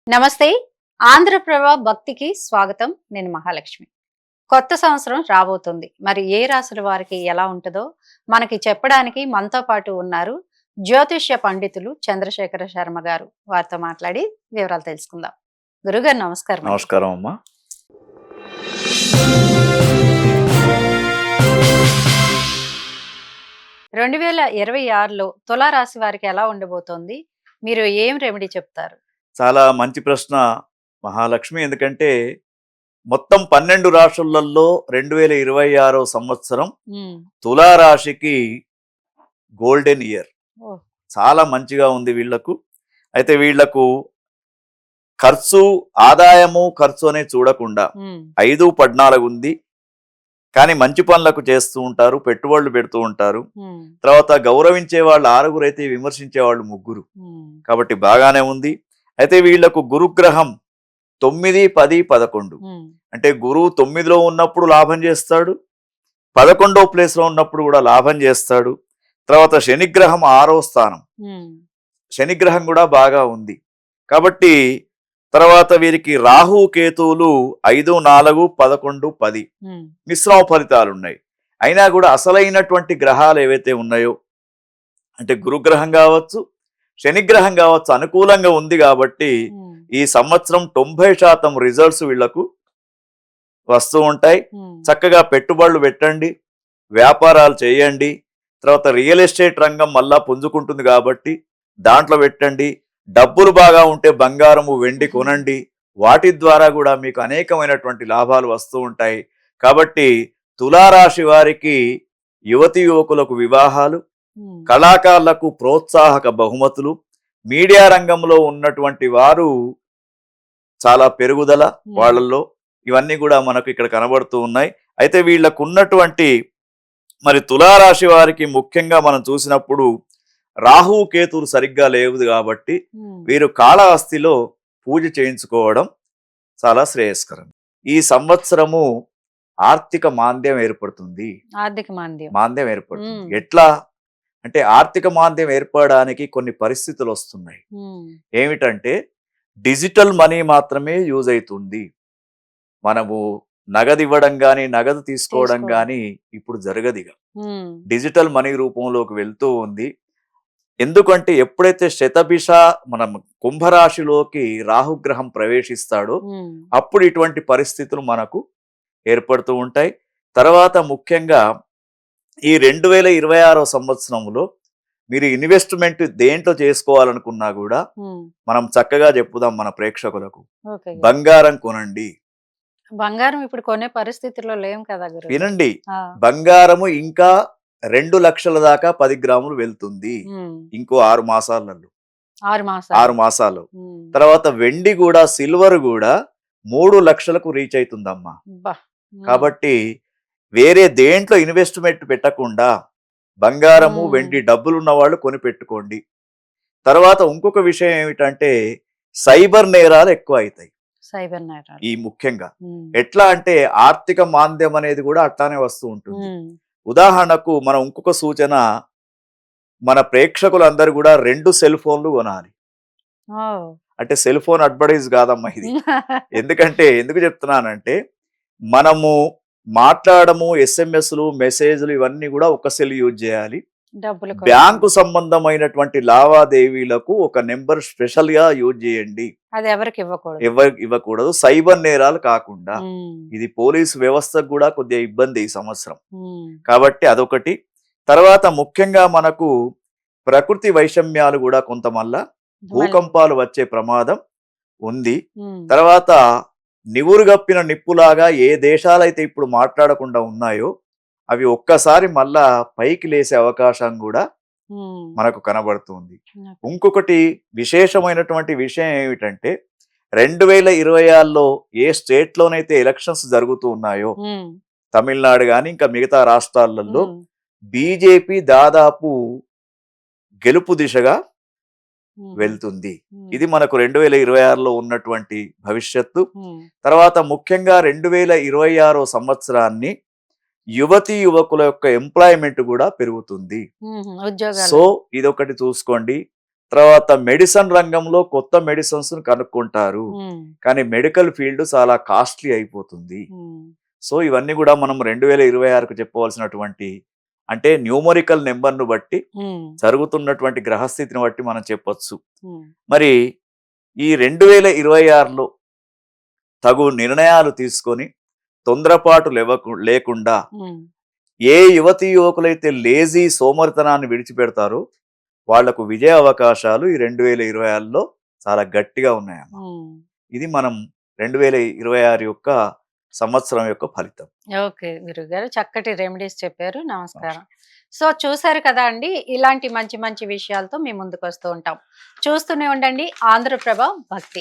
నమస్తే. ఆంధ్రప్రభ భక్తికి స్వాగతం. నేను మహాలక్ష్మి. కొత్త సంవత్సరం రాబోతుంది. మరి ఏ రాశుల వారికి ఎలా ఉంటుందో మనకి చెప్పడానికి మనతో పాటు ఉన్నారు జ్యోతిష్య పండితులు చంద్రశేఖర శర్మ గారు. వారితో మాట్లాడి వివరాలు తెలుసుకుందాం. గురుగారు నమస్కారం. నమస్కారం అమ్మా. 2026లో తులారాశి వారికి ఎలా ఉండబోతోంది? మీరు ఏం రెమెడీ చెప్తారు? చాలా మంచి ప్రశ్న మహాలక్ష్మి. ఎందుకంటే మొత్తం 12 రాశులలో 2026 సంవత్సరం తులారాశికి గోల్డెన్ ఇయర్. చాలా మంచిగా ఉంది వీళ్లకు. అయితే వీళ్లకు ఖర్చు, ఆదాయము, ఖర్చు అనేది చూడకుండా 5-14 ఉంది. కానీ మంచి పనులకు చేస్తూ ఉంటారు, పెట్టుబడులు పెడుతూ ఉంటారు. తర్వాత గౌరవించే వాళ్ళు 6 అయితే విమర్శించే వాళ్ళు 3. కాబట్టి బాగానే ఉంది. అయితే వీళ్లకు గురుగ్రహం 9, 10, 11. అంటే గురువు 9లో ఉన్నప్పుడు లాభం చేస్తాడు, 11వ ప్లేస్ లో ఉన్నప్పుడు కూడా లాభం చేస్తాడు. తర్వాత శనిగ్రహం 6వ స్థానం, శనిగ్రహం కూడా బాగా ఉంది. కాబట్టి తర్వాత వీరికి రాహు కేతువులు 5, 4, 11, 10 మిశ్రమ ఫలితాలు ఉన్నాయి. అయినా కూడా అసలైనటువంటి గ్రహాలు ఏవైతే ఉన్నాయో అంటే గురుగ్రహం కావచ్చు, శనిగ్రహం కావచ్చు అనుకూలంగా ఉంది. కాబట్టి ఈ సంవత్సరం 90% రిజల్ట్స్ వీళ్లకు వస్తూ ఉంటాయి. చక్కగా పెట్టుబడులు పెట్టండి, వ్యాపారాలు చేయండి. తర్వాత రియల్ ఎస్టేట్ రంగం మళ్ళా పుంజుకుంటుంది కాబట్టి దాంట్లో పెట్టండి. డబ్బులు బాగా ఉంటే బంగారము, వెండి కొనండి. వాటి ద్వారా కూడా మీకు అనేకమైనటువంటి లాభాలు వస్తూ ఉంటాయి. కాబట్టి తులారాశి వారికి యువతి యువకులకు వివాహాలు, కళాకారులకు ప్రోత్సాహక బహుమతులు, మీడియా రంగంలో ఉన్నటువంటి వారు చాలా పెరుగుదల వాళ్ళల్లో, ఇవన్నీ కూడా మనకు ఇక్కడ కనబడుతూ ఉన్నాయి. అయితే వీళ్ళకు ఉన్నటువంటి మరి తులారాశి వారికి ముఖ్యంగా మనం చూసినప్పుడు రాహు కేతువులు సరిగ్గా లేవు కాబట్టి వీరు కాళహస్తిలో పూజ చేయించుకోవడం చాలా శ్రేయస్కరం. ఈ సంవత్సరము ఆర్థిక మాంద్యం ఏర్పడుతుంది. మాంద్యం ఏర్పడుతుంది. ఎట్లా అంటే ఆర్థిక మాంద్యం ఏర్పడడానికి కొన్ని పరిస్థితులు వస్తున్నాయి. ఏమిటంటే డిజిటల్ మనీ మాత్రమే యూజ్ అవుతుంది. మనము నగదు ఇవ్వడం కానీ నగదు తీసుకోవడం కానీ ఇప్పుడు జరగదిగా డిజిటల్ మనీ రూపంలోకి వెళ్తూ ఉంది. ఎందుకంటే ఎప్పుడైతే శతభిష మనం కుంభరాశిలోకి రాహుగ్రహం ప్రవేశిస్తాడో అప్పుడు ఇటువంటి పరిస్థితులు మనకు ఏర్పడుతూ ఉంటాయి. తర్వాత ముఖ్యంగా ఈ 2026 సంవత్సరంలో మీరు ఇన్వెస్ట్మెంట్ దేంట్లో చేసుకోవాలనుకున్నా కూడా మనం చక్కగా చెప్పుదాం మన ప్రేక్షకులకు. బంగారం కొనండి. బంగారం ఇప్పుడు కొనే పరిస్థితిలో లేం కదా. వినండి, బంగారము ఇంకా 2 లక్షల దాకా 10 గ్రాములు వెళ్తుంది ఇంకో 6 మాసాలలో. 6 మాసాలు తర్వాత వెండి కూడా, సిల్వర్ కూడా 3 లక్షలకు రీచ్ అవుతుందమ్మా. కాబట్టి వేరే దేంట్లో ఇన్వెస్ట్మెంట్ పెట్టకుండా బంగారము, వెండి డబ్బులున్న వాళ్ళు కొని పెట్టుకోండి. తర్వాత ఇంకొక విషయం ఏమిటంటే సైబర్ నేరాలు ఎక్కువ అవుతాయి. ఈ ముఖ్యంగా ఎట్లా అంటే ఆర్థిక మాంద్యం అనేది కూడా అట్లానే వస్తూ ఉంటుంది. ఉదాహరణకు మనం ఇంకొక సూచన, మన ప్రేక్షకులందరూ కూడా 2 సెల్ ఫోన్లు కొనాలి. అంటే సెల్ ఫోన్ అడ్వర్టైజ్ కాదమ్మా ఇది. ఎందుకు చెప్తున్నానంటే మనము మాట్లాడము, ఎస్ఎంఎస్లు, మెసేజ్లు ఇవన్నీ కూడా ఒక సెల్ యూజ్ చేయాలి. బ్యాంకు సంబంధమైనటువంటి లావాదేవీలకు ఒక నెంబర్ స్పెషల్ గా యూజ్ చేయండి. అది ఎవరికి ఇవ్వకూడదు. సైబర్ నేరాలు కాకుండా ఇది పోలీసు వ్యవస్థకు కూడా కొద్దిగా ఇబ్బంది ఈ సంవత్సరం. కాబట్టి అదొకటి. తర్వాత ముఖ్యంగా మనకు ప్రకృతి వైషమ్యాలు కూడా కొంత మళ్ళా భూకంపాలు వచ్చే ప్రమాదం ఉంది. తర్వాత నివురుగప్పిన నిప్పులాగా ఏ దేశాలైతే ఇప్పుడు మాట్లాడకుండా ఉన్నాయో అవి ఒక్కసారి మళ్ళా పైకి లేసే అవకాశం కూడా మనకు కనబడుతుంది. ఇంకొకటి విశేషమైనటువంటి విషయం ఏమిటంటే 2026లో ఏ స్టేట్ లోనైతే ఎలక్షన్స్ జరుగుతూ ఉన్నాయో తమిళనాడు కానీ ఇంకా మిగతా రాష్ట్రాలలో బీజేపీ దాదాపు గెలుపు దిశగా వెళ్తుంది. ఇది మనకు 2026లో ఉన్నటువంటి భవిష్యత్తు. తర్వాత ముఖ్యంగా 2026 సంవత్సరాన్ని యువతీ యువకుల యొక్క ఎంప్లాయ్మెంట్ కూడా పెరుగుతుంది. సో ఇదొకటి చూసుకోండి. తర్వాత మెడిసిన్ రంగంలో కొత్త మెడిసిన్స్ కనుక్కుంటారు. కానీ మెడికల్ ఫీల్డ్ చాలా కాస్ట్లీ అయిపోతుంది. సో ఇవన్నీ కూడా మనం 2026కు చెప్పవలసినటువంటి అంటే న్యూమరికల్ నెంబర్ను బట్టి జరుగుతున్నటువంటి గ్రహస్థితిని బట్టి మనం చెప్పొచ్చు. మరి ఈ 2026లో తగు నిర్ణయాలు తీసుకొని తొందరపాటు లేకుండా ఏ యువతీ యువకులైతే లేజీ సోమరితనాన్ని విడిచిపెడతారో వాళ్లకు విజయ అవకాశాలు ఈ 2026లో చాలా గట్టిగా ఉన్నాయన్నమాట. ఇది మనం 2026 యొక్క సంవత్సరం యొక్క ఫలితం. ఓకే గురుగారు, చక్కటి రెమెడీస్ చెప్పారు. నమస్కారం. సో చూసారు కదా అండి, ఇలాంటి మంచి మంచి విషయాలతో మీ ముందుకు వస్తూ ఉంటాం. చూస్తూనే ఉండండి ఆంధ్రప్రభ భక్తి.